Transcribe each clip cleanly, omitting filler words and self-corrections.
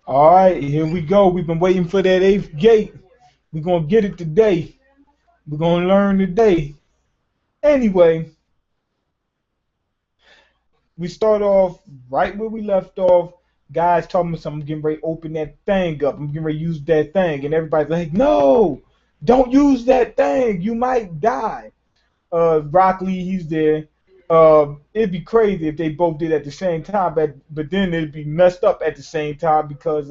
All right, here we go. We've been waiting for that eighth gate. We're gonna get it today. We're gonna learn today. Anyway, we start off right where we left off. Guys talking me something, I'm getting ready to open that thing up. I'm getting ready to use that thing. And everybody's like, no, don't use that thing. You might die. Rock Lee, he's there. It'd be crazy if they both did at the same time, but then it'd be messed up at the same time because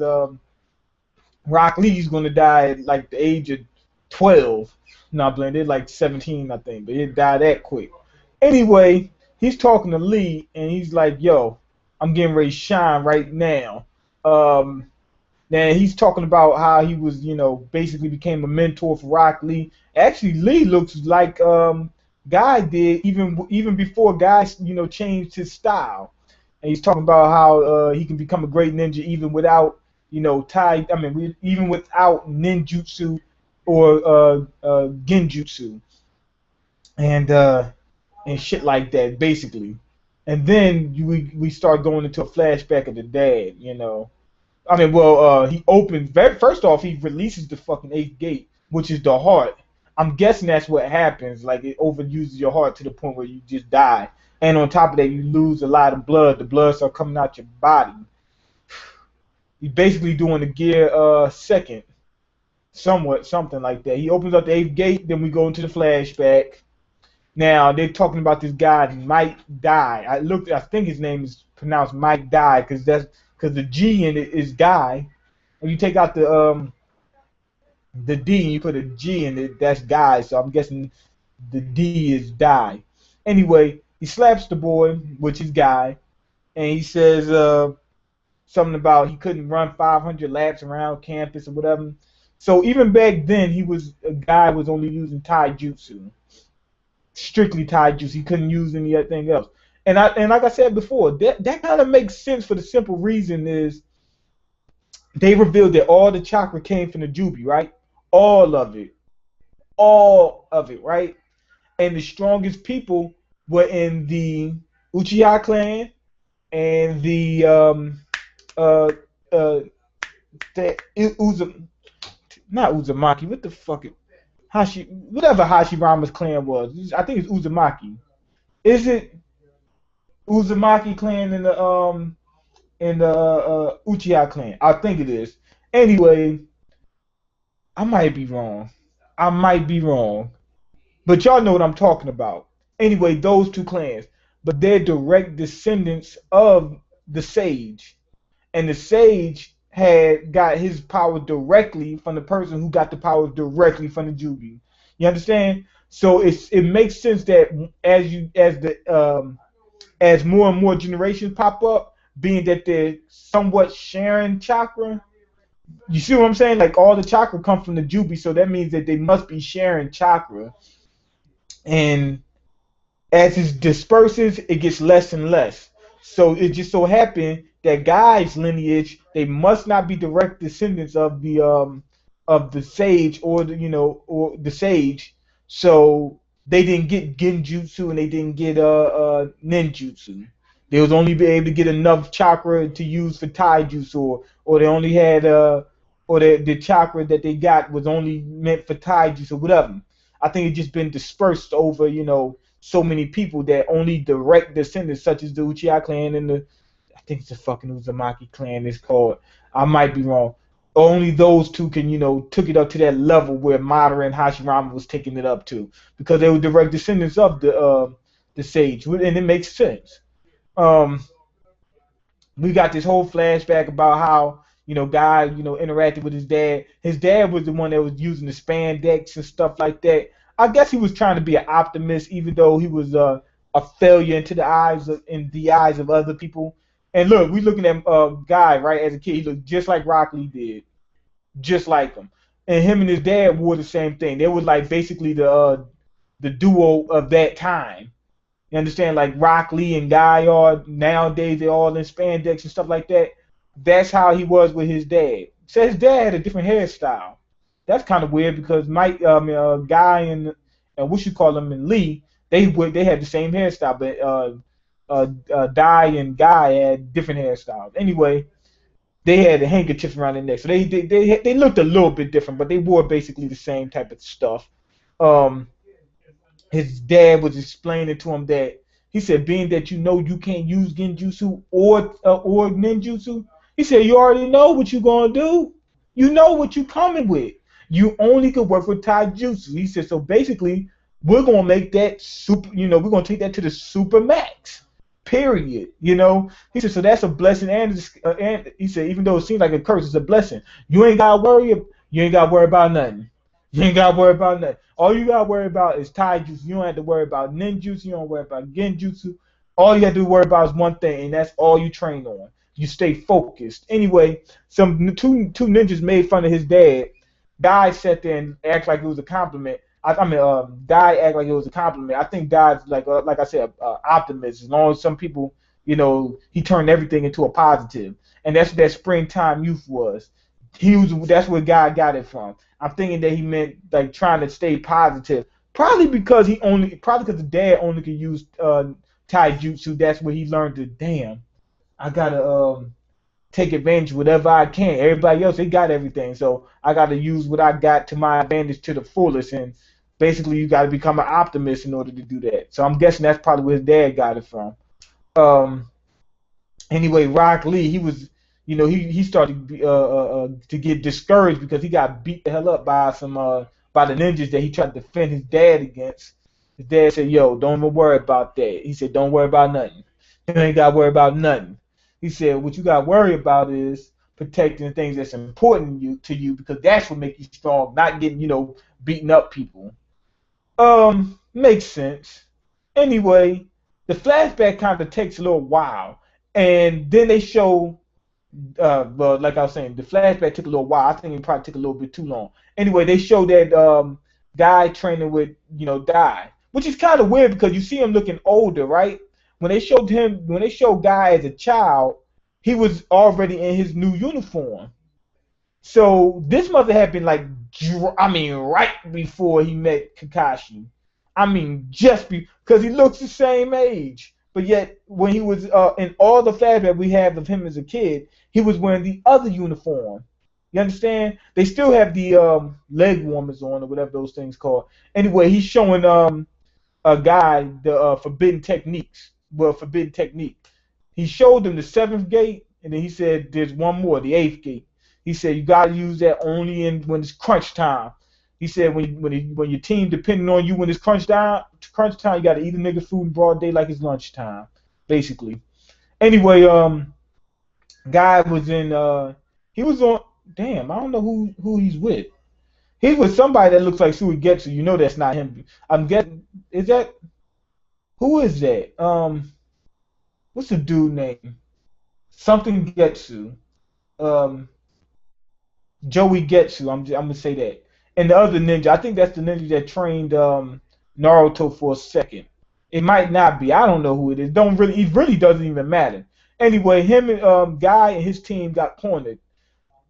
Rock Lee's gonna die at like the age of 12. Not blended, like 17, I think, but he'd die that quick. Anyway, he's talking to Lee, and he's like, "Yo, I'm getting ready to shine right now." Um, then he's talking about how he was, basically became a mentor for Rock Lee. Actually, Lee looks like Guy did even before Guy, changed his style. And he's talking about how he can become a great ninja even without, Tai. I mean, even without ninjutsu or genjutsu and shit like that, basically. And then we start going into a flashback of the dad. I mean, well, he opens. First off, he releases the fucking eighth gate, which is the heart. I'm guessing that's what happens. Like it overuses your heart to the point where you just die. And on top of that, you lose a lot of blood. The blood starts coming out your body. He's basically doing the gear second, somewhat something like that. He opens up the eighth gate. Then we go into the flashback. Now they're talking about this guy Might Duy. I think his name is pronounced Might Duy because the G in it is guy. And you take out the D and you put a G in it, that's guy. So I'm guessing the D is die. Anyway, he slaps the boy, which is guy, and he says something about he couldn't run 500 laps around campus or whatever. So even back then, he was a guy was only using taijutsu, strictly taijutsu. He couldn't use anything else. And like I said before, that kind of makes sense for the simple reason is they revealed that all the chakra came from the Jubi, right? All of it, all of it, right? And the strongest people were in the Uchiha clan and the uh uh the not Uzumaki. What the fuck? Whatever Hashirama's clan was. I think it's Uzumaki. Is it Uzumaki clan in the Uchiha clan? I think it is. Anyway, I might be wrong. I might be wrong. But y'all know what I'm talking about. Anyway, those two clans. But they're direct descendants of the Sage. And the Sage had got his power directly from the person who got the power directly from the Jubi. You understand? So it makes sense that as more and more generations pop up, being that they're somewhat sharing chakra, you see what I'm saying? Like all the chakra come from the Jubi, so that means that they must be sharing chakra. And as it disperses, it gets less and less. So it just so happened that Guy's lineage, they must not be direct descendants of the sage or the sage. So they didn't get genjutsu and they didn't get ninjutsu. They was only be able to get enough chakra to use for taijutsu, or they only had or the chakra that they got was only meant for taijutsu or whatever. I think it's just been dispersed over, so many people that only direct descendants, such as the Uchiha clan and I think it's the fucking Uzumaki clan is called. I might be wrong. Only those two can, took it up to that level where Madara and Hashirama was taking it up to, because they were direct descendants of the sage, and it makes sense. Um, we got this whole flashback about how guy interacted with his dad. His dad was the one that was using the spandex and stuff like that. I guess he was trying to be an optimist, even though he was a failure in the eyes of other people. And look, we looking at guy right as a kid. He looked just like Rock Lee did, just like him. And him and his dad wore the same thing. They were like basically the duo of that time. You understand? Like Rock Lee and Guy are nowadays, they're all in spandex and stuff like that. That's how he was with his dad. So his dad had a different hairstyle. That's kind of weird because Guy and what you call them and Lee, they had the same hairstyle, but Dai and Guy had different hairstyles. Anyway, they had handkerchiefs around their neck, so they looked a little bit different, but they wore basically the same type of stuff. Um, his dad was explaining to him that he said, being that you know you can't use genjutsu or ninjutsu, he said you already know what you're gonna do. You know what you coming with. You only could work with taijutsu. He said so. Basically, we're gonna make that super. You know, we're gonna take that to the super max. Period. You know, he said so. That's a blessing, and he said even though it seems like a curse, it's a blessing. You ain't gotta worry. You ain't gotta worry about nothing. You ain't gotta worry about nothing. All you gotta worry about is taijutsu. You don't have to worry about ninjutsu. You don't worry about genjutsu. All you have to worry about is one thing, and that's all you train on. You stay focused. Anyway, some two ninjas made fun of his dad. Guy sat there and act like it was a compliment. Guy act like it was a compliment. I think Guy's like I said, optimist. As long as some people, you know, he turned everything into a positive, and that's what that springtime youth was. That's where Guy got it from. I'm thinking that he meant like trying to stay positive. Probably because the dad only could use taijutsu. That's where he learned to damn. I gotta take advantage of whatever I can. Everybody else, they got everything, so I gotta use what I got to my advantage to the fullest. And basically, you gotta become an optimist in order to do that. So I'm guessing that's probably where his dad got it from. Um, anyway, Rock Lee, he was, you know, he started to get discouraged because he got beat the hell up by by the ninjas that he tried to defend his dad against. His dad said, "Yo, don't even worry about that." He said, "Don't worry about nothing. You ain't got to worry about nothing." He said, "What you got to worry about is protecting the things that's important to you because that's what makes you strong, not getting, you know, beating up people." Makes sense. Anyway, the flashback kind of takes a little while, and then they show. Well, like I was saying, the flashback took a little while. I think it probably took a little bit too long. Anyway, they show that guy training with, you know, Dai, which is kind of weird because you see him looking older, right? When they showed Guy as a child, he was already in his new uniform. So this must have happened like, I mean, right before he met Kakashi. I mean, just because he looks the same age. But yet, when he was in all the flashbacks we have of him as a kid, he was wearing the other uniform. You understand? They still have the leg warmers on or whatever those things called. Anyway, he's showing a guy the forbidden techniques. Well, forbidden technique. He showed them the seventh gate, and then he said there's one more, the eighth gate. He said you got to use that only when it's crunch time. He said when your team depending on you when it's crunch time, you got to eat a nigga food in broad day like it's lunchtime, basically. Anyway, guy was in he was on. Damn, I don't know who he's with. He's with somebody that looks like Suigetsu. You know that's not him. I'm getting. Is that who is that? What's the dude name? Something Getsu. Um, Joey Getsu. I'm gonna say that. And the other ninja, I think that's the ninja that trained Naruto for a second. It might not be. I don't know who it is. Don't really. It really doesn't even matter. Anyway, him and Guy and his team got cornered.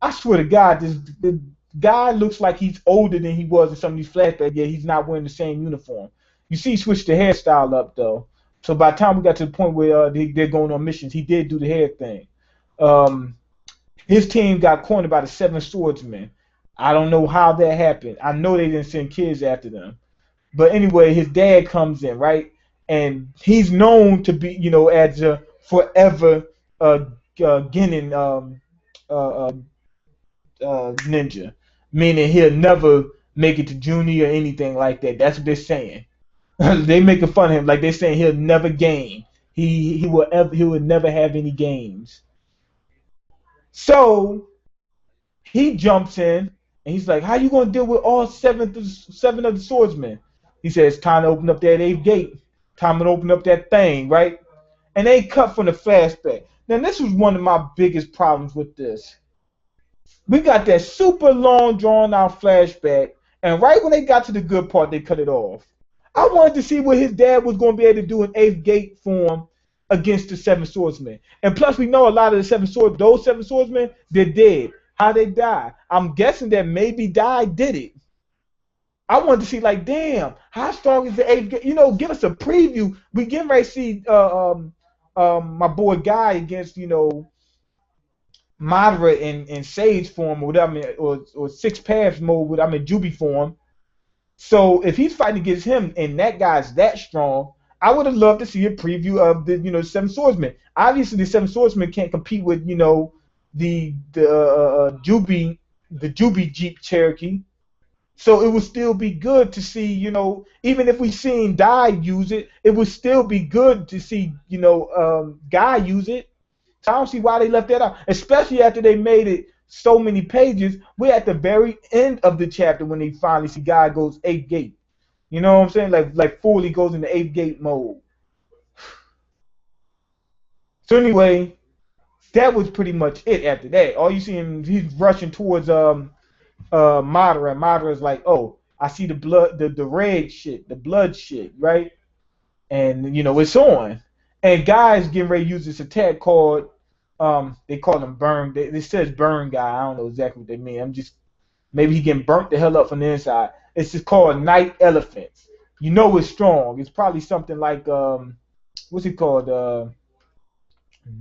I swear to God, the guy looks like he's older than he was in some of these flashbacks. Yet he's not wearing the same uniform. You see, he switched the hairstyle up though. So by the time we got to the point where they're going on missions, he did do the hair thing. Um, his team got cornered by the seven swordsmen. I don't know how that happened. I know they didn't send kids after them. But anyway, his dad comes in, right? And he's known to be, you know, as a forever Genin uh, uh, ninja, meaning he'll never make it to junior or anything like that. That's what they're saying. They making fun of him, like they're saying he'll never game. He will never have any games. So he jumps in and he's like, "How you gonna deal with all seven of the swordsmen?" He says, "It's time to open up that eighth gate. Time to open up that thing, right?" And they cut from the flashback. Now this was one of my biggest problems with this. We got that super long drawn out flashback, and right when they got to the good part, they cut it off. I wanted to see what his dad was going to be able to do in eighth gate form against the seven swordsmen. And plus, we know a lot of those seven swordsmen, they're dead. How they die? I'm guessing that maybe Dai did it. I wanted to see, like, damn, how strong is the eighth gate? You know, give us a preview. We getting ready to see my boy Guy against, you know, Madara in Sage form or whatever, or Six Paths mode with Jubi form. So if he's fighting against him and that guy's that strong, I would have loved to see a preview of the Seven Swordsmen. Obviously, the Seven Swordsmen can't compete with the Jubi Jeep Cherokee. So it would still be good to see, even if we seen Dai use it, it would still be good to see, Guy use it. So I don't see why they left that out, especially after they made it so many pages. We're at the very end of the chapter when they finally see Guy goes eighth gate. You know what I'm saying? Like fully goes into eighth gate mode. So anyway, that was pretty much it after that. All you see him, he's rushing towards Madara, and Madara's like, oh, I see the blood, the red shit, the blood shit, right? And it's on. And Guy's getting ready to use this attack called they call him burn. It says burn guy. I don't know exactly what they mean. Maybe he getting burnt the hell up from the inside. It's just called Night Elephant. It's strong. It's probably something like what's it called?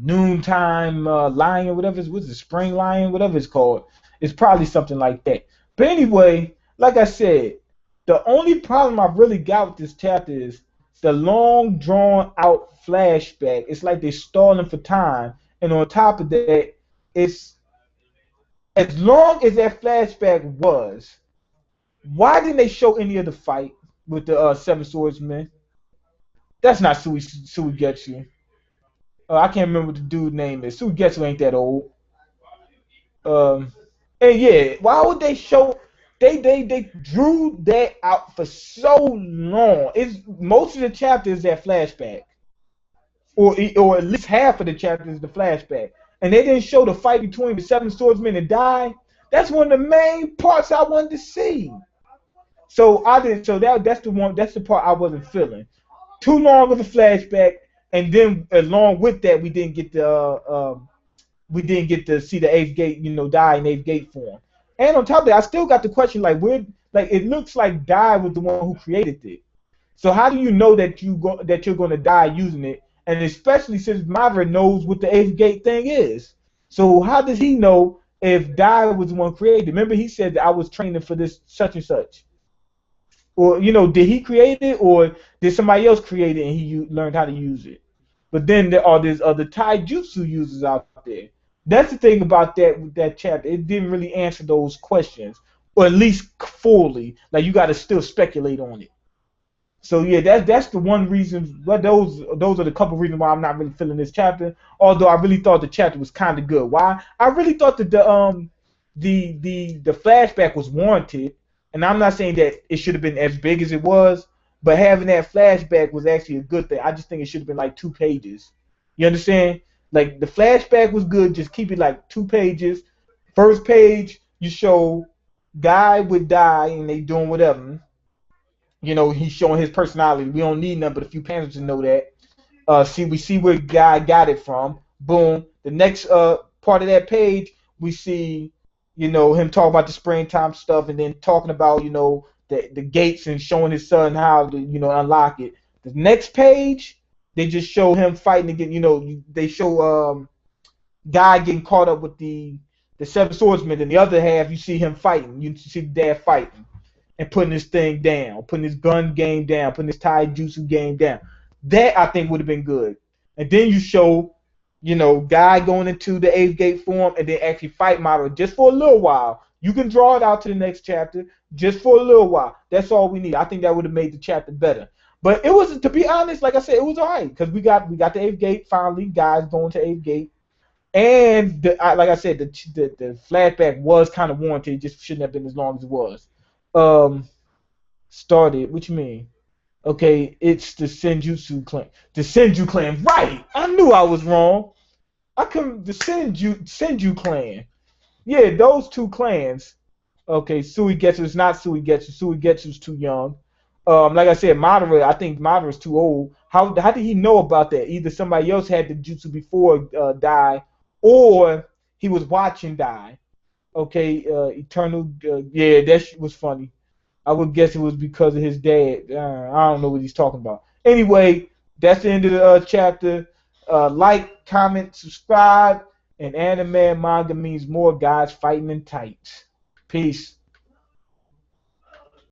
Noontime lion, whatever. What's it? Spring lion, whatever it's called. It's probably something like that. But anyway, like I said, the only problem I really got with this chapter is the long drawn out flashback. It's like they're stalling for time. And on top of that, it's as long as that flashback was, why didn't they show any of the fight with the Seven Swordsmen? That's not Suigetsu. I can't remember what the dude's name is. Suigetsu ain't that old. And yeah, why would they show? They drew that out for so long. It's most of the chapters that flashback, or at least half of the chapter is the flashback, and they didn't show the fight between the Seven Swordsmen and Dai. That's one of the main parts I wanted to see. So I didn't. So that's the one. That's the part I wasn't feeling. Too long of a flashback, and then along with that, we didn't get to see the eighth gate, Dai in eighth gate form. And on top of that, I still got the question like, it looks like Dai was the one who created it. So how do you know that you're going to die using it? And especially since Madara knows what the eighth gate thing is. So how does he know if Dai was the one who created it? Remember he said that I was training for this such and such. Or, did he create it or did somebody else create it and he learned how to use it? But then there are these other taijutsu users out there. That's the thing about that chapter. It didn't really answer those questions, or at least fully. Like you got to still speculate on it. So yeah, that's the one reason. But those are the couple reasons why I'm not really feeling this chapter. Although I really thought the chapter was kind of good. Why? I really thought that the flashback was warranted, and I'm not saying that it should have been as big as it was, but having that flashback was actually a good thing. I just think it should have been like 2 pages. You understand? Like the flashback was good, just keep it like 2 pages. First page, you show Guy with Dai and they doing whatever. He's showing his personality. We don't need nothing but a few panels to know that. We see where Guy got it from. Boom. The next part of that page, we see, him talking about the springtime stuff and then talking about, the gates and showing his son how to, unlock it. The next page, they just show him fighting again. They show Guy getting caught up with the Seven Swordsmen. And the other half, you see him fighting. You see Dad fighting and putting his thing down, putting his gun game down, putting his taijutsu game down. That, I think, would have been good. And then you show, Guy going into the eighth gate form and then actually fight Madara just for a little while. You can draw it out to the next chapter just for a little while. That's all we need. I think that would have made the chapter better. But it was, to be honest, like I said, it was alright because we got the eighth gate finally. Guys going to eighth gate, and like I said, the flashback was kind of warranted. It just shouldn't have been as long as it was. Started. What you mean? Okay, it's the Senjutsu clan. The Senju clan. Right. I knew I was wrong. The Senju clan. Yeah, those 2 clans. Okay, Suigetsu is not Suigetsu. Suigetsu's too young. Like I said, Madara, I think Madara's too old. How did he know about that? Either somebody else had the jutsu before Dai, or he was watching Dai. Okay, Eternal. Yeah, that shit was funny. I would guess it was because of his dad. I don't know what he's talking about. Anyway, that's the end of the chapter. Like, comment, subscribe, And anime and manga means more guys fighting in tights. Peace.